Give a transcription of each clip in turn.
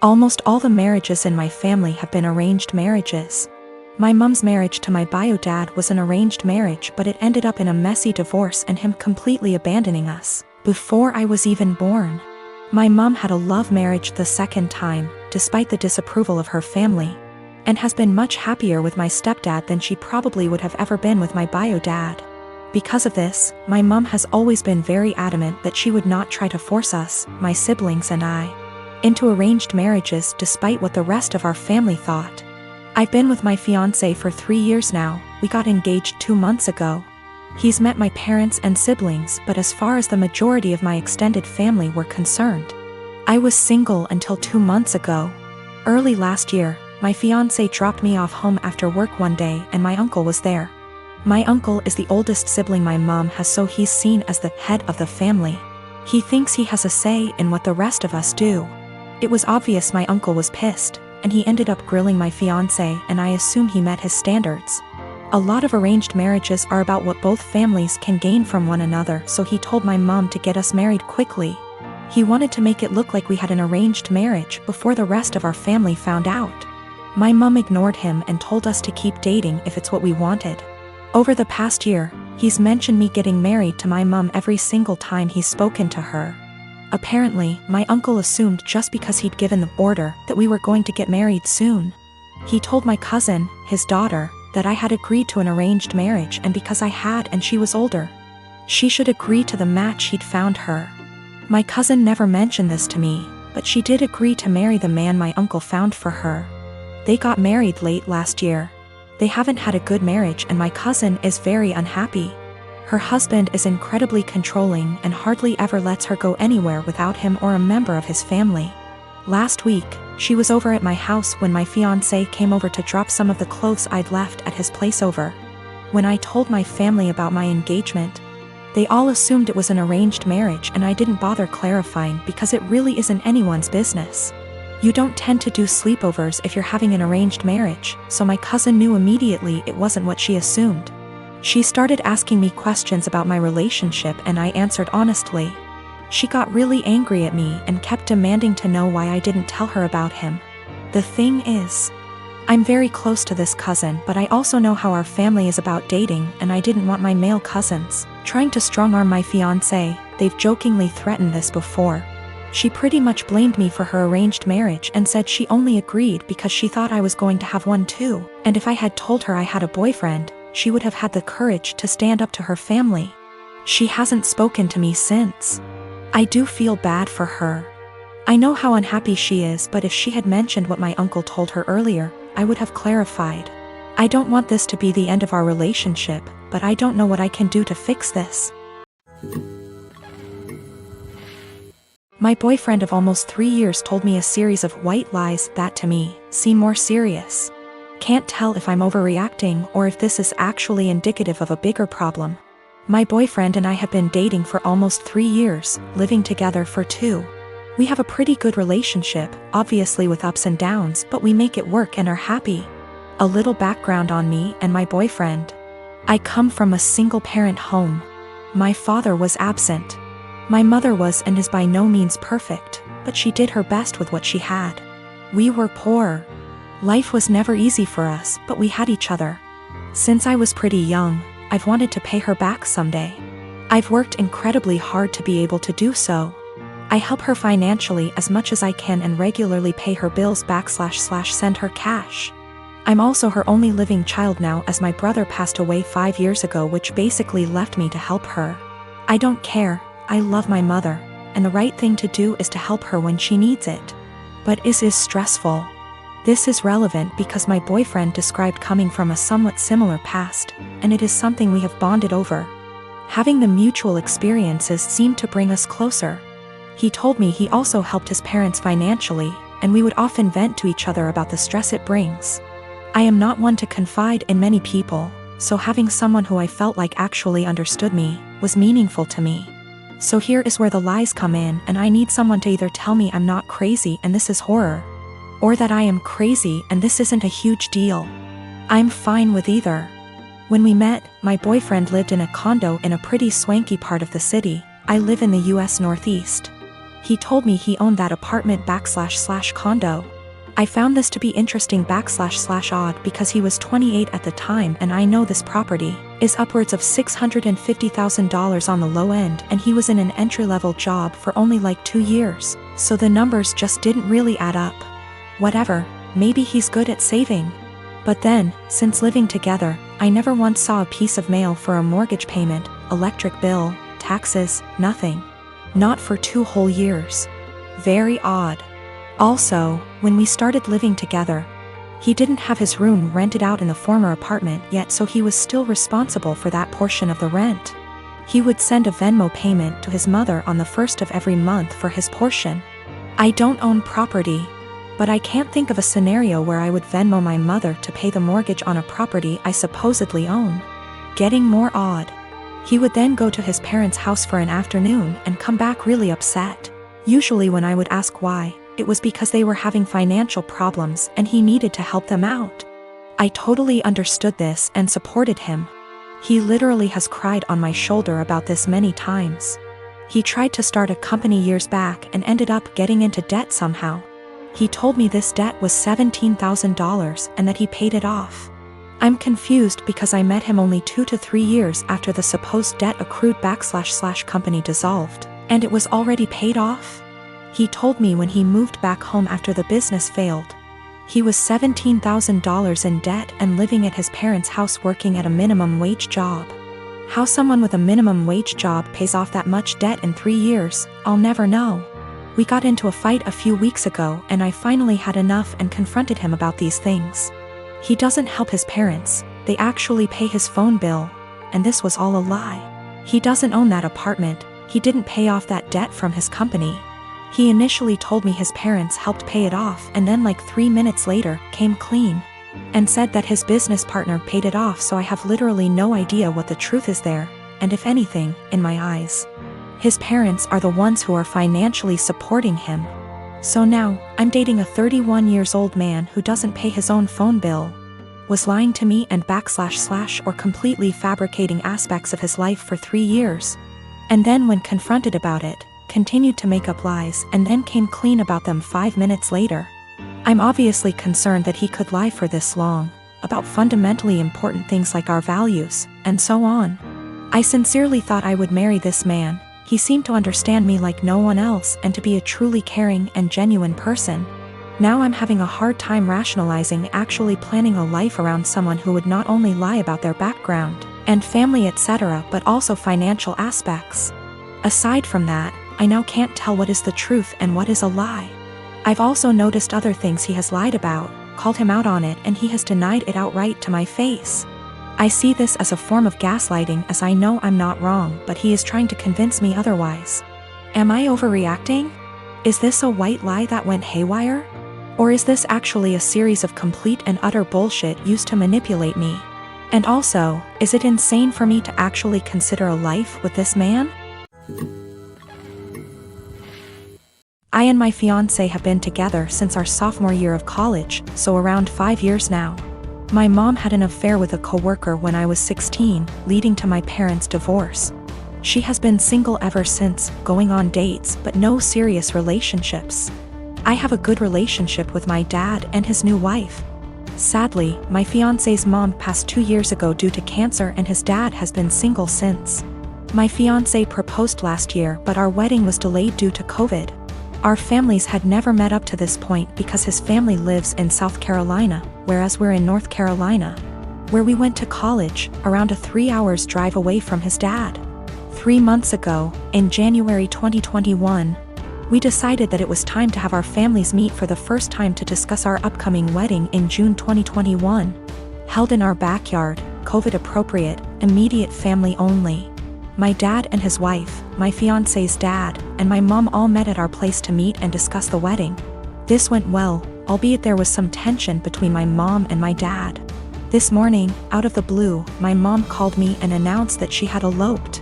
Almost all the marriages in my family have been arranged marriages. My mom's marriage to my bio dad was an arranged marriage, but it ended up in a messy divorce and him completely abandoning us before I was even born. My mom had a love marriage the second time, despite the disapproval of her family, and has been much happier with my stepdad than she probably would have ever been with my bio dad. Because of this, my mom has always been very adamant that she would not try to force us, my siblings and I, into arranged marriages despite what the rest of our family thought. I've been with my fiancé for 3 years now. We got engaged 2 months ago. He's met my parents and siblings, but as far as the majority of my extended family were concerned, I was single until 2 months ago. Early last year, my fiancé dropped me off home after work one day and my uncle was there. My uncle is the oldest sibling my mom has, so he's seen as the head of the family. He thinks he has a say in what the rest of us do. It was obvious my uncle was pissed, and he ended up grilling my fiancé, and I assume he met his standards. A lot of arranged marriages are about what both families can gain from one another, so he told my mom to get us married quickly. He wanted to make it look like we had an arranged marriage before the rest of our family found out. My mom ignored him and told us to keep dating if it's what we wanted. Over the past year, he's mentioned me getting married to my mom every single time he's spoken to her. Apparently, my uncle assumed just because he'd given the order that we were going to get married soon. He told my cousin, his daughter, that I had agreed to an arranged marriage, and because I had and she was older, she should agree to the match he'd found her. My cousin never mentioned this to me, but she did agree to marry the man my uncle found for her. They got married late last year. They haven't had a good marriage and my cousin is very unhappy. Her husband is incredibly controlling and hardly ever lets her go anywhere without him or a member of his family. Last week, she was over at my house when my fiancé came over to drop some of the clothes I'd left at his place over. When I told my family about my engagement, they all assumed it was an arranged marriage and I didn't bother clarifying because it really isn't anyone's business. You don't tend to do sleepovers if you're having an arranged marriage, so my cousin knew immediately it wasn't what she assumed. She started asking me questions about my relationship and I answered honestly. She got really angry at me and kept demanding to know why I didn't tell her about him. The thing is, I'm very close to this cousin, but I also know how our family is about dating and I didn't want my male cousins trying to strong-arm my fiancé. They've jokingly threatened this before. She pretty much blamed me for her arranged marriage and said she only agreed because she thought I was going to have one too, and if I had told her I had a boyfriend, she would have had the courage to stand up to her family. She hasn't spoken to me since. I do feel bad for her. I know how unhappy she is, but if she had mentioned what my uncle told her earlier, I would have clarified. I don't want this to be the end of our relationship, but I don't know what I can do to fix this. My boyfriend of almost 3 years told me a series of white lies that to me seem more serious. Can't tell if I'm overreacting or if this is actually indicative of a bigger problem. My boyfriend and I have been dating for almost 3 years, living together for 2. We have a pretty good relationship, obviously with ups and downs, but we make it work and are happy. A little background on me and my boyfriend. I come from a single-parent home. My father was absent. My mother was and is by no means perfect, but she did her best with what she had. We were poor. Life was never easy for us, but we had each other. Since I was pretty young, I've wanted to pay her back someday. I've worked incredibly hard to be able to do so. I help her financially as much as I can and regularly pay her bills back / send her cash. I'm also her only living child now as my brother passed away 5 years ago, which basically left me to help her. I don't care. I love my mother, and the right thing to do is to help her when she needs it. But it is stressful. This is relevant because my boyfriend described coming from a somewhat similar past, and it is something we have bonded over. Having the mutual experiences seemed to bring us closer. He told me he also helped his parents financially, and we would often vent to each other about the stress it brings. I am not one to confide in many people, so having someone who I felt like actually understood me was meaningful to me. So here is where the lies come in, and I need someone to either tell me I'm not crazy and this is horror, or that I am crazy and this isn't a huge deal. I'm fine with either. When we met, my boyfriend lived in a condo in a pretty swanky part of the city. I live in the US Northeast. He told me he owned that apartment / condo. I found this to be interesting / odd because he was 28 at the time, and I know this property is upwards of $650,000 on the low end, and he was in an entry-level job for only like 2 years, so the numbers just didn't really add up. Whatever, maybe he's good at saving. But then, since living together, I never once saw a piece of mail for a mortgage payment, electric bill, taxes, nothing. Not for 2 whole years. Very odd. Also, when we started living together, he didn't have his room rented out in the former apartment yet, so he was still responsible for that portion of the rent. He would send a Venmo payment to his mother on the 1st of every month for his portion. I don't own property, but I can't think of a scenario where I would Venmo my mother to pay the mortgage on a property I supposedly own. Getting more odd. He would then go to his parents' house for an afternoon and come back really upset. Usually when I would ask why, it was because they were having financial problems and he needed to help them out. I totally understood this and supported him. He literally has cried on my shoulder about this many times. He tried to start a company years back and ended up getting into debt somehow. He told me this debt was $17,000 and that he paid it off. I'm confused because I met him only 2 to 3 years after the supposed debt accrued / company dissolved, and it was already paid off. He told me when he moved back home after the business failed, he was $17,000 in debt and living at his parents' house working at a minimum wage job. How someone with a minimum wage job pays off that much debt in 3 years, I'll never know. We got into a fight a few weeks ago and I finally had enough and confronted him about these things. He doesn't help his parents, they actually pay his phone bill, and this was all a lie. He doesn't own that apartment, he didn't pay off that debt from his company. He initially told me his parents helped pay it off and then like 3 minutes later, came clean. And said that his business partner paid it off, so I have literally no idea what the truth is there, and if anything, in my eyes. His parents are the ones who are financially supporting him. So now, I'm dating a 31 years old man who doesn't pay his own phone bill, was lying to me and / or completely fabricating aspects of his life for 3 years. And then when confronted about it, continued to make up lies and then came clean about them 5 minutes later. I'm obviously concerned that he could lie for this long, about fundamentally important things like our values, and so on. I sincerely thought I would marry this man. He seemed to understand me like no one else and to be a truly caring and genuine person. Now I'm having a hard time rationalizing actually planning a life around someone who would not only lie about their background and family etc. but also financial aspects. Aside from that, I now can't tell what is the truth and what is a lie. I've also noticed other things he has lied about, called him out on it, and he has denied it outright to my face. I see this as a form of gaslighting, as I know I'm not wrong, but he is trying to convince me otherwise. Am I overreacting? Is this a white lie that went haywire? Or is this actually a series of complete and utter bullshit used to manipulate me? And also, is it insane for me to actually consider a life with this man? I and my fiancé have been together since our sophomore year of college, so around 5 years now. My mom had an affair with a coworker when I was 16, leading to my parents' divorce. She has been single ever since, going on dates but no serious relationships. I have a good relationship with my dad and his new wife. Sadly, my fiancé's mom passed 2 years ago due to cancer and his dad has been single since. My fiancé proposed last year but our wedding was delayed due to COVID. Our families had never met up to this point because his family lives in South Carolina, whereas we're in North Carolina, where we went to college, around a 3 hours drive away from his dad. 3 months ago, in January 2021, we decided that it was time to have our families meet for the first time to discuss our upcoming wedding in June 2021. Held in our backyard, COVID appropriate, immediate family only. My dad and his wife, my fiancé's dad, and my mom all met at our place to meet and discuss the wedding. This went well, albeit there was some tension between my mom and my dad. This morning, out of the blue, my mom called me and announced that she had eloped.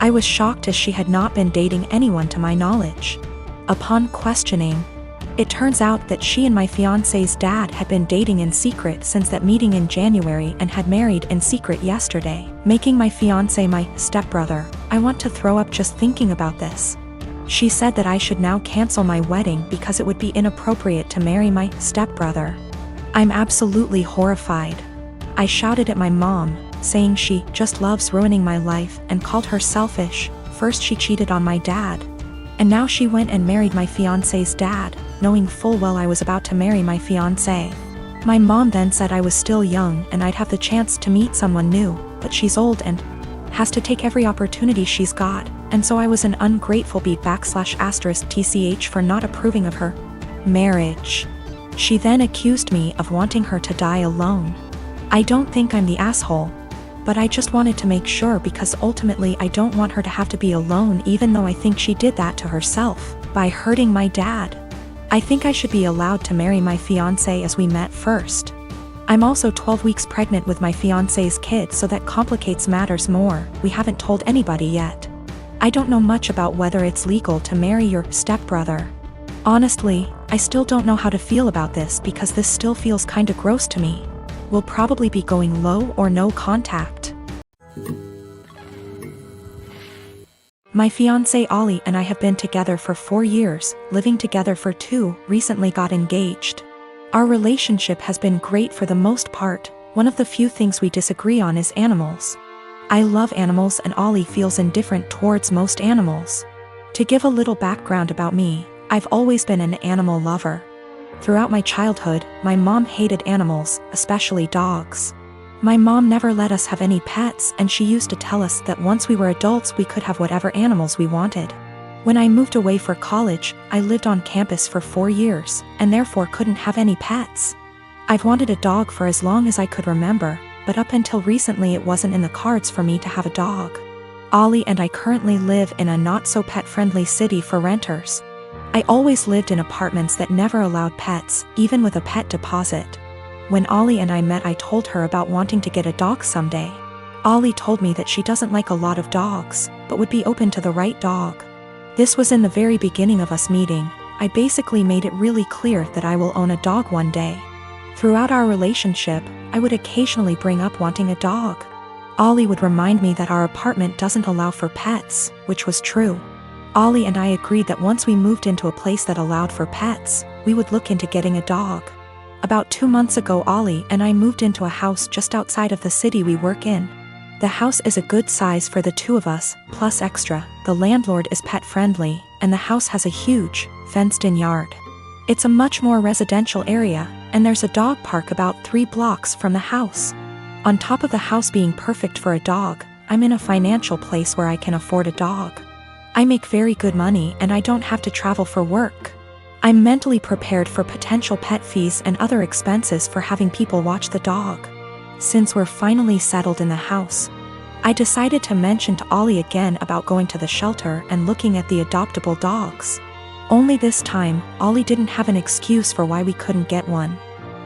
I was shocked as she had not been dating anyone to my knowledge. Upon questioning, it turns out that she and my fiancé's dad had been dating in secret since that meeting in January and had married in secret yesterday, making my fiancé my stepbrother. I want to throw up just thinking about this. She said that I should now cancel my wedding because it would be inappropriate to marry my stepbrother. I'm absolutely horrified. I shouted at my mom, saying she just loves ruining my life, and called her selfish. First she cheated on my dad, and now she went and married my fiancé's dad, knowing full well I was about to marry my fiancé. My mom then said I was still young and I'd have the chance to meet someone new, but she's old and has to take every opportunity she's got, and so I was an ungrateful /*tch for not approving of her marriage. She then accused me of wanting her to die alone. I don't think I'm the asshole, but I just wanted to make sure because ultimately I don't want her to have to be alone, even though I think she did that to herself by hurting my dad. I think I should be allowed to marry my fiancé as we met first. I'm also 12 weeks pregnant with my fiancé's kid, so that complicates matters more. We haven't told anybody yet. I don't know much about whether it's legal to marry your stepbrother. Honestly, I still don't know how to feel about this because this still feels kinda gross to me. We'll probably be going low or no contact. My fiancé Ollie and I have been together for 4 years, living together for 2, recently got engaged. Our relationship has been great for the most part. One of the few things we disagree on is animals. I love animals and Ollie feels indifferent towards most animals. To give a little background about me, I've always been an animal lover. Throughout my childhood, my mom hated animals, especially dogs. My mom never let us have any pets, and she used to tell us that once we were adults we could have whatever animals we wanted. When I moved away for college, I lived on campus for 4 years, and therefore couldn't have any pets. I've wanted a dog for as long as I could remember, but up until recently it wasn't in the cards for me to have a dog. Ollie and I currently live in a not-so-pet-friendly city for renters. I always lived in apartments that never allowed pets, even with a pet deposit. When Ollie and I met, I told her about wanting to get a dog someday. Ollie told me that she doesn't like a lot of dogs, but would be open to the right dog. This was in the very beginning of us meeting. I basically made it really clear that I will own a dog one day. Throughout our relationship, I would occasionally bring up wanting a dog. Ollie would remind me that our apartment doesn't allow for pets, which was true. Ollie and I agreed that once we moved into a place that allowed for pets, we would look into getting a dog. About 2 months ago, Ollie and I moved into a house just outside of the city we work in. The house is a good size for the 2 of us, plus extra. The landlord is pet-friendly, and the house has a huge, fenced-in yard. It's a much more residential area, and there's a dog park about 3 blocks from the house. On top of the house being perfect for a dog, I'm in a financial place where I can afford a dog. I make very good money and I don't have to travel for work. I'm mentally prepared for potential pet fees and other expenses for having people watch the dog. Since we're finally settled in the house, I decided to mention to Ollie again about going to the shelter and looking at the adoptable dogs. Only this time, Ollie didn't have an excuse for why we couldn't get one.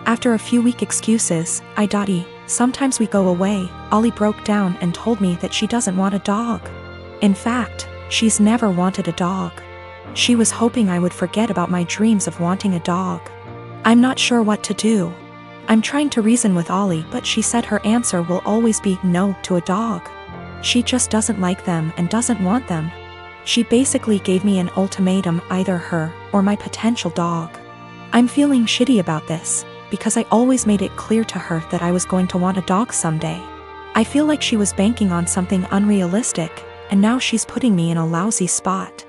After a few weak excuses, sometimes we go away, Ollie broke down and told me that she doesn't want a dog. In fact, she's never wanted a dog. She was hoping I would forget about my dreams of wanting a dog. I'm not sure what to do. I'm trying to reason with Ollie, but she said her answer will always be no to a dog. She just doesn't like them and doesn't want them. She basically gave me an ultimatum, either her or my potential dog. I'm feeling shitty about this, because I always made it clear to her that I was going to want a dog someday. I feel like she was banking on something unrealistic, and now she's putting me in a lousy spot.